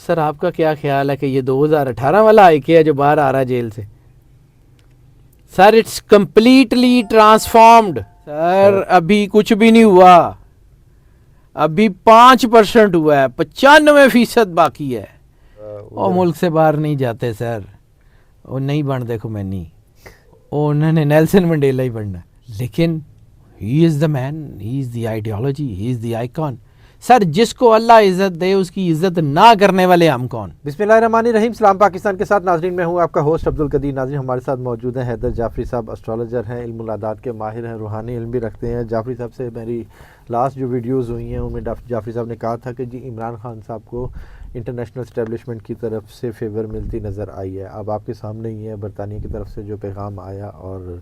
سر آپ کا کیا خیال ہے کہ یہ 2018 والا آئی کے ہے جو باہر آ رہا ہے جیل سے؟ سر اٹس کمپلیٹلی ٹرانسفارمڈ سر. ابھی کچھ بھی نہیں ہوا, ابھی 5% ہوا ہے, 95% باقی ہے. وہ ملک سے باہر نہیں جاتے سر, وہ نہیں بنتے خمینی, وہ انہوں نے نیلسن منڈیلا ہی بننا. لیکن ہی از دا مین, ہی از the ideology, he is the icon. سر جس کو اللہ عزت دے اس کی عزت نہ کرنے والے ہم کون؟ بسم اللہ الرحمن الرحیم. سلام پاکستان کے ساتھ ناظرین, میں ہوں آپ کا ہوسٹ عبدالقدیر. ناظرین ہمارے ساتھ موجود ہیں حیدر جعفری صاحب, اسٹرالوجر ہیں, علم العداد کے ماہر ہیں, روحانی علم بھی رکھتے ہیں. جعفری صاحب سے میری لاسٹ جو ویڈیوز ہوئی ہیں ان میں جعفری صاحب نے کہا تھا کہ جی عمران خان صاحب کو انٹرنیشنل اسٹیبلشمنٹ کی طرف سے فیور ملتی نظر آئی ہے. اب آپ کے سامنے ہی ہے برطانیہ کی طرف سے جو پیغام آیا, اور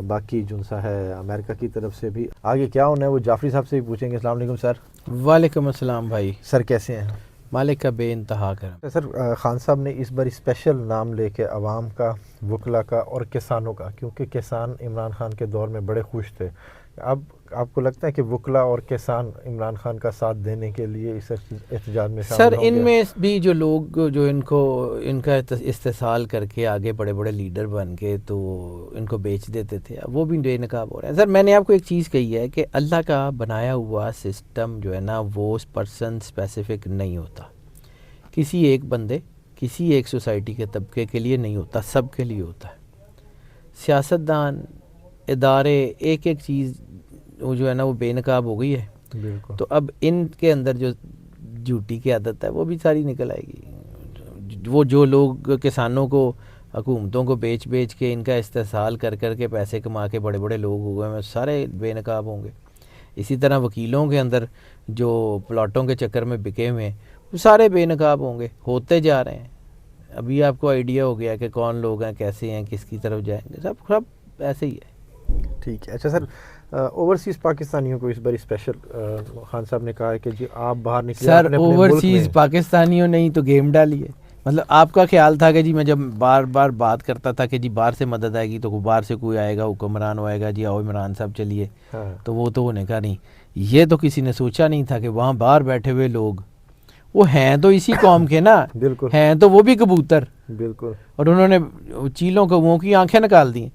باقی جو سا ہے امریکہ کی طرف سے بھی. آگے کیا ہونا ہے وہ جعفری صاحب سے ہی پوچھیں گے. السلام علیکم سر. وعلیکم السلام بھائی. سر کیسے ہیں؟ مالک کا بے انتہا کرم. سر خان صاحب نے اس بار اسپیشل نام لے کے عوام کا, وکلا کا اور کسانوں کا, کیونکہ کسان عمران خان کے دور میں بڑے خوش تھے. اب آپ کو لگتا ہے کہ وکلا اور کسان عمران خان کا ساتھ دینے کے لیے اس احتجاج میں شامل سر ہوں گے؟ ان میں بھی جو لوگ جو ان کا استحصال کر کے آگے بڑے بڑے لیڈر بن کے تو ان کو بیچ دیتے تھے, اب وہ بھی بے نقاب ہو رہے ہیں. سر میں نے آپ کو ایک چیز کہی ہے کہ اللہ کا بنایا ہوا سسٹم جو ہے نا وہ پرسن اسپیسیفک نہیں ہوتا. کسی ایک بندے, کسی ایک سوسائٹی کے طبقے کے لیے نہیں ہوتا, سب کے لیے ہوتا ہے. سیاستدان, ادارے, ایک ایک چیز وہ جو ہے نا وہ بے نقاب ہو گئی ہے. بالکل. تو اب ان کے اندر جو جھوٹی کی عادت ہے وہ بھی ساری نکل آئے گی. وہ جو لوگ کسانوں کو, حکومتوں کو بیچ بیچ کے ان کا استحصال کر کر کے پیسے کما کے بڑے بڑے لوگ ہو گئے ہیں, سارے بے نقاب ہوں گے. اسی طرح وکیلوں کے اندر جو پلاٹوں کے چکر میں بکے ہوئے ہیں وہ سارے بے نقاب ہوں گے, ہوتے جا رہے ہیں. ابھی آپ کو آئیڈیا ہو گیا کہ کون لوگ ہیں, کیسے ہیں, کس کی طرف جائیں گے. سب ایسے ہی ہے. ٹھیک ہے. اچھا سر, اوورسیز پاکستانیوں کو اس بار اسپیشل خان صاحب نے کہا ہے کہ جی آپ باہر نکلے. سر اوورسیز پاکستانیوں نے ہی تو گیم ڈالی ہے. مطلب آپ کا خیال تھا کہ جی میں جب بار بار بات کرتا تھا کہ جی باہر سے مدد آئے گی تو باہر سے کوئی آئے گا, حکمران آئے گا, جی آؤ عمران صاحب چلیے, تو وہ تو ہونے کا نہیں. یہ تو کسی نے سوچا نہیں تھا کہ وہاں باہر بیٹھے ہوئے لوگ وہ ہیں تو اسی قوم کے نا, بالکل ہیں تو وہ بھی کبوتر, بالکل, اور انہوں نے چیلوں کو منہ کی آنکھیں نکال دی.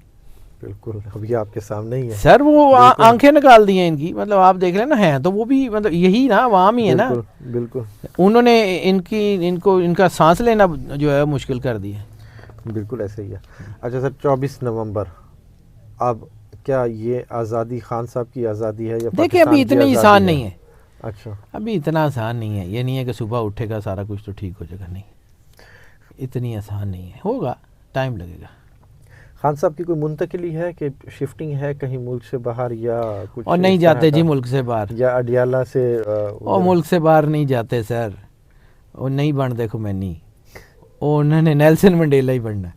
بالکل, ابھی آپ کے سامنے ہی ہے سر, وہ آنکھیں نکال دی ہیں ان کی. مطلب آپ دیکھ لیں نا, ہیں تو وہ بھی مطلب یہی نا, عوام ہی ہے نا. بالکل, انہوں نے ان کا سانس لینا جو ہے مشکل کر دیا. بالکل ایسے ہی ہے. اچھا سر, 24 نومبر, اب کیا یہ آزادی خان صاحب کی آزادی ہے یا دیکھیں ابھی اتنی آسان نہیں ہے. اچھا, ابھی اتنا آسان نہیں ہے. یہ نہیں ہے کہ صبح اٹھے گا سارا کچھ تو ٹھیک ہو جائے گا, نہیں, اتنی آسان نہیں ہے. ہوگا, ٹائم لگے گا. خان صاحب کی کوئی منتقلی ہے کہ شفٹنگ ہے کہیں ملک سے باہر یا کچھ؟ اور نہیں جاتے جی ملک سے باہر, یا اڈیالہ سے اور ملک سے باہر نہیں جاتے سر. وہ نہیں بنتے خمینی, وہ انہوں نے نیلسن منڈیلا ہی بننا.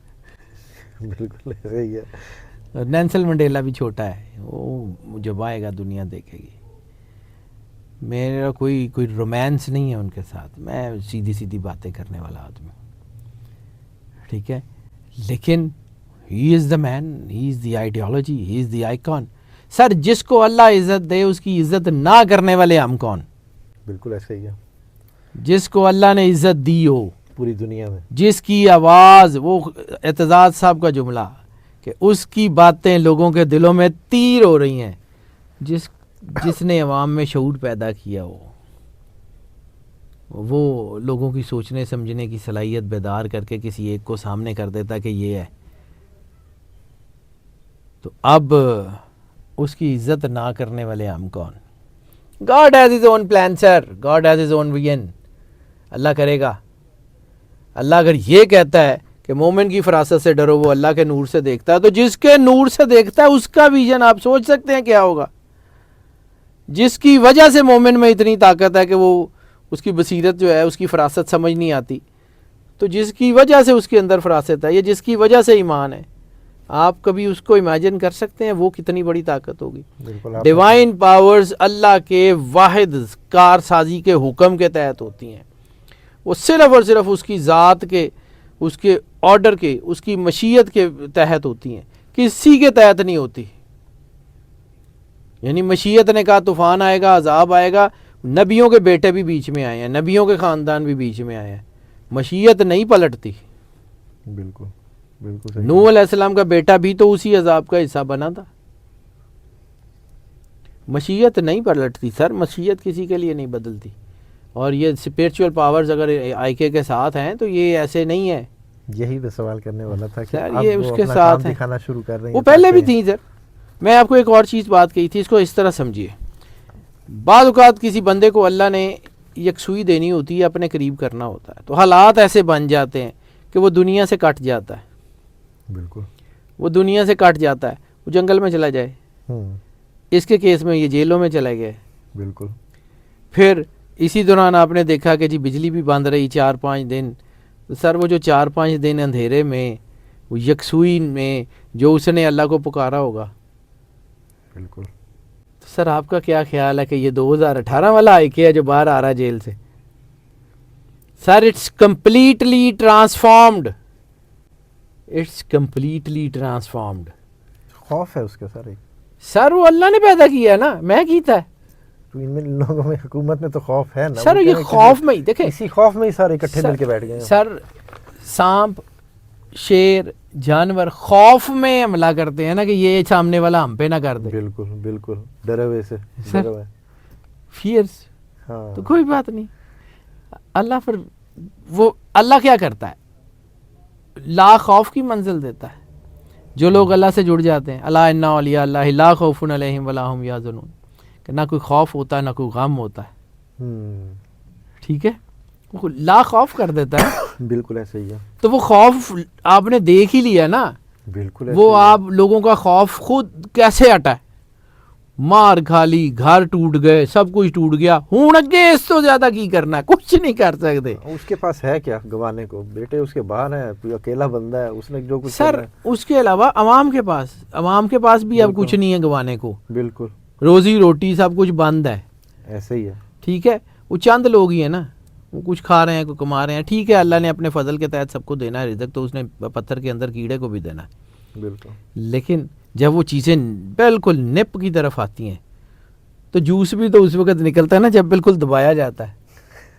بالکل ایسے ہی ہے. نیلسن منڈیلا بھی چھوٹا ہے, وہ جب آئے گا دنیا دیکھے گی. میرا کوئی رومانس نہیں ہے ان کے ساتھ, میں سیدھی سیدھی باتیں کرنے والا آدمی, ٹھیک ہے. لیکن ہی از دا مین, ہی از the ideology, he is the icon. سر جس کو اللہ عزت دے اس کی عزت نہ کرنے والے ہم کون؟ بالکل ایسے ہی ہے. جس کو اللہ نے عزت دی ہو پوری دنیا میں, جس کی آواز, وہ اعتزاز صاحب کا جملہ کہ اس کی باتیں لوگوں کے دلوں میں تیر ہو رہی ہیں, جس نے عوام میں شعور پیدا کیا ہو, وہ لوگوں کی سوچنے سمجھنے کی صلاحیت بیدار کر کے کسی ایک کو سامنے کر دیتا کہ یہ ہے. تو اب اس کی عزت نہ کرنے والے ہم کون؟ God has his own plan sir, God has his own vision. اللہ کرے گا. اللہ اگر یہ کہتا ہے کہ مومن کی فراست سے ڈرو, وہ اللہ کے نور سے دیکھتا ہے, تو جس کے نور سے دیکھتا ہے اس کا ویژن آپ سوچ سکتے ہیں کیا ہوگا. جس کی وجہ سے مومن میں اتنی طاقت ہے کہ وہ اس کی بصیرت جو ہے اس کی فراست سمجھ نہیں آتی, تو جس کی وجہ سے اس کے اندر فراست ہے, یا جس کی وجہ سے ایمان ہے, آپ کبھی اس کو امیجن کر سکتے ہیں وہ کتنی بڑی طاقت ہوگی. ڈیوائن پاورز اللہ کے واحد کار سازی کے حکم کے تحت ہوتی ہیں. وہ صرف اور صرف اس کی ذات کے, اس کے آرڈر کے, اس کی مشیت کے تحت ہوتی ہیں, کسی کے تحت نہیں ہوتی. یعنی مشیت نے کہا طوفان آئے گا, عذاب آئے گا, نبیوں کے بیٹے بھی بیچ میں آئے ہیں, نبیوں کے خاندان بھی بیچ میں آئے ہیں. مشیت نہیں پلٹتی. بالکل بالکل صحیح. نوح علیہ السلام کا بیٹا بھی تو اسی عذاب کا حصہ بنا تھا. مشیت نہیں پلٹتی سر, مشیت کسی کے لیے نہیں بدلتی. اور یہ اسپرچول پاورز اگر آئی کے ساتھ ہیں تو یہ ایسے نہیں ہے. یہی میں سوال کرنے والا تھا کہ سر اب یہ وہ اس کے اپنا ساتھ کام ہیں, دکھانا شروع کر رہے ہیں. وہ پہلے بھی تھیں سر. میں آپ کو ایک اور چیز بات کہی تھی, اس کو اس طرح سمجھیے. بعض اوقات کسی بندے کو اللہ نے یکسوئی دینی ہوتی ہے, اپنے قریب کرنا ہوتا ہے, تو حالات ایسے بن جاتے ہیں کہ وہ دنیا سے کٹ جاتا ہے. بالکل وہ دنیا سے کٹ جاتا ہے, وہ جنگل میں چلا جائے. اس کے کیس میں یہ جیلوں میں چلے گئے. بالکل. پھر اسی دوران آپ نے دیکھا کہ جی بجلی بھی بند رہی 4-5 دن. تو سر وہ جو 4-5 دن اندھیرے میں, وہ یکسوئی میں جو اس نے اللہ کو پکارا ہوگا. بالکل. تو سر آپ کا کیا خیال ہے کہ یہ 2018 والا آئی کے ہے جو باہر آ رہا ہے جیل سے؟ Sir it's completely transformed. It's completely transformed. خوف ہے اس کا سر. ایک سر وہ اللہ نے پیدا کیا ہے نا, میں کیتا ہے. تو ان میں لوگوں میں حکومت میں تو خوف ہے نا. سر یہ خوف میں ہی دیکھیں, اسی خوف میں ہی سارے اکٹھے مل کے بیٹھ گئے ہیں. سر سانپ, شیر, جانور خوف میں حملہ کرتے ہیں نا کہ یہ سامنے والا ہم پہ نہ کر دے. بالکل بالکل ڈرے ہوئے سے. سر فیئرس. ہاں تو کوئی بات نہیں. اللہ پر وہ اللہ کیا کرتا ہے, لا خوف کی منزل دیتا ہے. جو لوگ اللہ سے جڑ جاتے ہیں, الا ان اولیاء اللہ لا خوف علیہم ولا هم یحزنون, کہ نہ کوئی خوف ہوتا ہے نہ کوئی غم ہوتا ہے. ٹھیک ہے, وہ لا خوف کر دیتا ہے. بالکل ایسے ہی ہے. تو وہ خوف آپ نے دیکھ ہی لیا نا. بالکل وہ آپ لوگوں کا خوف خود کیسے ہٹا ہے. مار کھا لی, گھر ٹوٹ گئے, سب کچھ ٹوٹ گیا. ہوں اگے اس تو زیادہ کی کرنا ہے, کچھ نہیں کر سکتے. اس کے پاس ہے کیا گوانے کو؟ بیٹے اس کے باہر ہیں, کوئی اکیلا بندہ ہے, اس نے جو کچھ سر اس کے علاوہ عوام کے پاس بھی اب کچھ نہیں ہے گوانے کو. بالکل. روزی روٹی سب کچھ بند ہے. ایسے ہی ہے. ٹھیک ہے, وہ چند لوگ ہی ہیں نا, وہ کچھ کھا رہے ہیں, کوئی کما رہے ہیں. ٹھیک ہے, اللہ نے اپنے فضل کے تحت سب کو دینا ہے رزق, تو اس نے پتھر کے اندر کیڑے کو بھی دینا ہے. بالکل. لیکن جب وہ چیزیں بالکل نپ کی طرف آتی ہیں تو جوس بھی تو اس وقت نکلتا ہے نا جب بالکل دبایا جاتا ہے.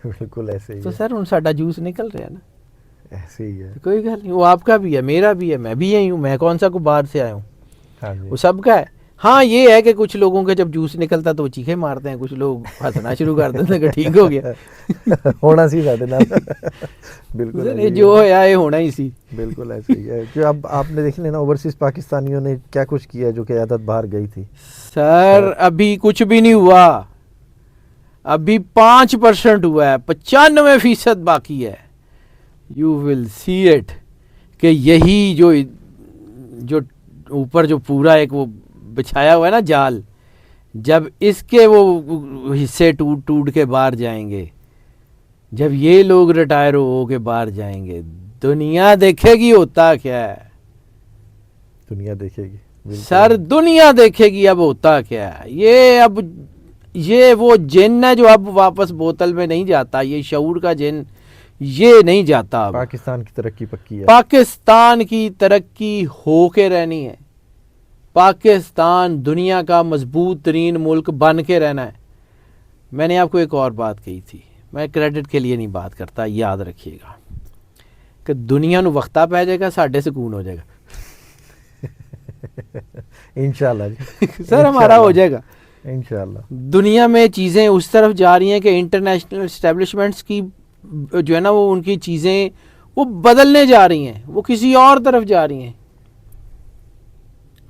بالکل ایسے ہی. تو سر ان ساڈا جوس نکل رہا ہے نا. ایسے ہی ہے. کوئی گل نہیں, وہ آپ کا بھی ہے, میرا بھی ہے, میں بھی یہی ہوں. میں کون سا کو باہر سے آیا ہوں, ہاں جی. وہ سب کا ہے. ہاں یہ ہے کہ کچھ لوگوں کے جب جوس نکلتا تو وہ چیخے مارتے ہیں, کچھ لوگ ہنسنا شروع کر دیتے ہیں کہ ٹھیک ہو گیا. ہونا سی زیادہ نا. بالکل جو ہے یہ ہونا ہی سی. بالکل ایسے ہی ہے. جو اب آپ نے دیکھ لینا اوورسیز پاکستانیوں نے کیا کچھ کیا جو قیادت باہر گئی تھی. سر ابھی کچھ بھی نہیں ہوا, ابھی 5% ہوا ہے, 95% باقی ہے. یو ول سی اٹ کہ یہی جو اوپر جو پورا ایک وہ بچھایا ہوا ہے نا جال, جب اس کے وہ حصے ٹوٹ کے باہر جائیں گے, جب یہ لوگ ریٹائر ہو کے باہر جائیں گے, دنیا دیکھے گی ہوتا کیا ہے. دنیا دیکھے گی. سر دنیا دیکھے گی اب ہوتا کیا ہے. یہ وہ جن ہے جو اب واپس بوتل میں نہیں جاتا, یہ شعور کا جن یہ نہیں جاتا. پاکستان کی ترقی پکی ہے. پاکستان کی ترقی ہو کے رہنی ہے. پاکستان دنیا کا مضبوط ترین ملک بن کے رہنا ہے. میں نے آپ کو ایک اور بات کہی تھی, میں کریڈٹ کے لیے نہیں بات کرتا, یاد رکھیے گا کہ دنیا نو وقتہ پہ جائے گا, ساڈے سکون ہو جائے گا. انشاءاللہ جی. سر ہمارا ہو جائے گا انشاءاللہ. دنیا میں چیزیں اس طرف جا رہی ہیں کہ انٹرنیشنل اسٹیبلشمنٹس کی جو ہے نا وہ ان کی چیزیں وہ بدلنے جا رہی ہیں, وہ کسی اور طرف جا رہی ہیں.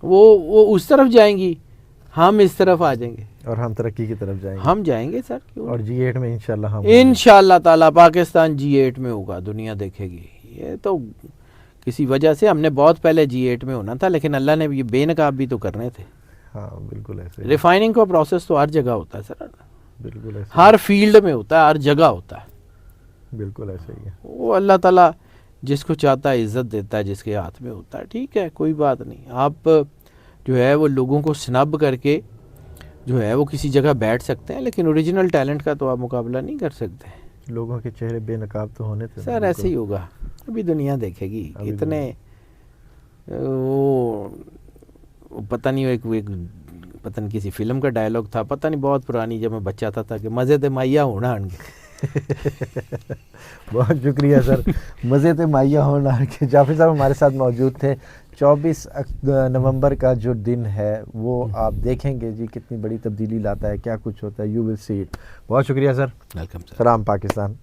وہ اس طرف جائیں گی, ہم اس طرف آ جائیں گے, اور ہم ترقی کی طرف جائیں گے. ہم جائیں گے سر. کیوں؟ اور G8 میں انشاءاللہ ہم انشاءاللہ تعالی پاکستان G8 میں ہوگا, دنیا دیکھے گی. یہ تو کسی وجہ سے ہم نے بہت پہلے G8 میں ہونا تھا, لیکن اللہ نے یہ بے نقاب بھی تو کرنے تھے. ہاں بالکل ایسے. ریفائننگ کا پروسیس تو ہر جگہ ہوتا ہے سر, بالکل ایسے, ہر فیلڈ میں ہوتا ہے, ہر جگہ ہوتا ہے. بالکل ایسے ہی ہے. وہ اللہ تعالیٰ جس کو چاہتا ہے عزت دیتا ہے, جس کے ہاتھ میں ہوتا ہے. ٹھیک ہے, کوئی بات نہیں. آپ جو ہے وہ لوگوں کو سنب کر کے جو ہے وہ کسی جگہ بیٹھ سکتے ہیں, لیکن اوریجنل ٹیلنٹ کا تو آپ مقابلہ نہیں کر سکتے. لوگوں کے چہرے بے نقاب تو ہونے تھے سر. ایسے ہی ہوگا, ابھی دنیا دیکھے گی. اتنے وہ پتہ نہیں ایک پتہ نہیں کسی فلم کا ڈائلاگ تھا، پتہ نہیں بہت پرانی، جب میں بچہ تھا کہ مزے تے مائیا ہونا آن گے. بہت شکریہ سر، مزے تھے مائیا ہونا کے. جعفری صاحب ہمارے ساتھ موجود تھے. 24 نومبر کا جو دن ہے وہ آپ دیکھیں گے جی کتنی بڑی تبدیلی لاتا ہے، کیا کچھ ہوتا ہے. You will see it. بہت شکریہ سر. Welcome sir. سلام پاکستان.